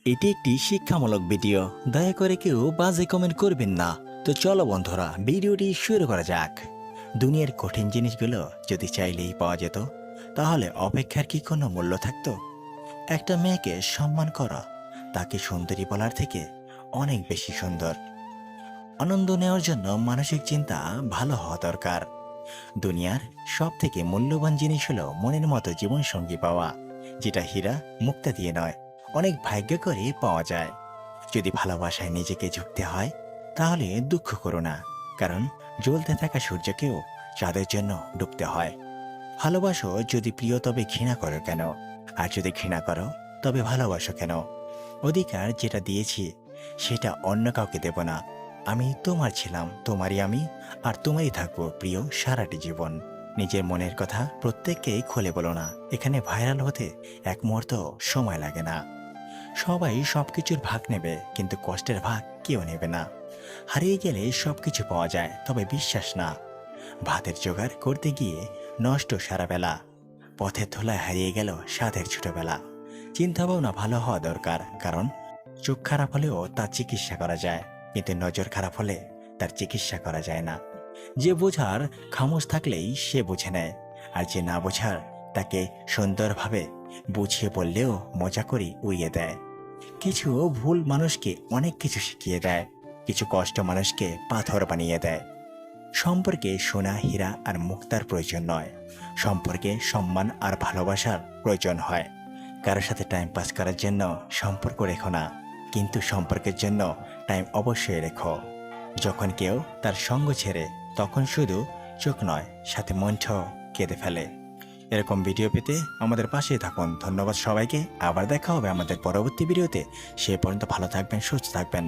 এটি একটি শিক্ষামূলক ভিডিও, দয়া করে কেউ বাজে কমেন্ট করবেন না। তো চলো বন্ধুরা, ভিডিওটি শুরু করা যাক। দুনিয়ার কঠিন জিনিসগুলো যদি চাইলেই পাওয়া যেত, তাহলে অপেক্ষার কি কোনো মূল্য থাকতো? একটা মেয়েকে সম্মান করা তাকে সুন্দরী বলার থেকে অনেক বেশি সুন্দর। আনন্দ নেওয়ার জন্য মানসিক চিন্তা ভালো হওয়া দরকার। দুনিয়ার সব থেকে মূল্যবান জিনিস হলো মনের মতো জীবনসঙ্গী পাওয়া, যেটা হীরা মুক্তা দিয়ে নয়, অনেক ভাগ্য করে পাওয়া যায়। যদি ভালোবাসায় নিজেকে ঝুঁকতে হয়, তাহলে দুঃখ করো না, কারণ জ্বলতে থাকা সূর্যকেও চাঁদের জন্য ডুবতে হয়। ভালোবাসো যদি প্রিয়, তবে ঘৃণা করো কেন? আর যদি ঘৃণা করো, তবে ভালোবাসো কেন? অধিকার যেটা দিয়েছি, সেটা অন্য কাউকে দেব না। আমি তোমার ছিলাম, তোমারই আমি, আর তোমারই থাকবো প্রিয় সারাটি জীবন। নিজের মনের কথা প্রত্যেককেই খুলে বলো না। এখানে ভাইরাল হতে এক মুহূর্ত সময় লাগে না। সবাই সবকিছুর ভাগ নেবে, কিন্তু কষ্টের ভাগ কেউ নেবে না। হারিয়ে গেলে সবকিছু পাওয়া যায়, তবে বিশ্বাস না। ভাতের জোগাড় করতে গিয়ে নষ্ট সারা বেলা, পথের ধুলায় হারিয়ে গেল সাধের ছোটবেলা। চিন্তা ভাবনা ভালো হওয়া দরকার, কারণ চোখ খারাপ হলেও তার চিকিৎসা করা যায়, কিন্তু নজর খারাপ হলে তার চিকিৎসা করা যায় না। যে বোঝার খামোশ থাকলেই সে বুঝে নেয়, আর যে না বোঝার তাকে সুন্দরভাবে বুঝিয়ে বললেও মজা করে উড়িয়ে দেয়। কিছু ভুল মানুষকে অনেক কিছু শিখিয়ে দেয়, কিছু কষ্ট মানুষকে পাথর বানিয়ে দেয়। সম্পর্কে সোনা, হীরা আর মুক্তার প্রয়োজন নয়, সম্পর্কে সম্মান আর ভালোবাসার প্রয়োজন হয়। কারোর সাথে টাইম পাস করার জন্য সম্পর্ক রেখো না, কিন্তু সম্পর্কের জন্য টাইম অবশ্যই রেখো। যখন কেউ তার সঙ্গ ছেড়ে, তখন শুধু চোখ নয়, সাথে মনটাও কেঁদে ফেলে। এরকম ভিডিও পেতে আমাদের পাশেই থাকুন। ধন্যবাদ সবাইকে। আবার দেখা হবে আমাদের পরবর্তী ভিডিওতে। সে পর্যন্ত ভালো থাকবেন, সুস্থ থাকবেন।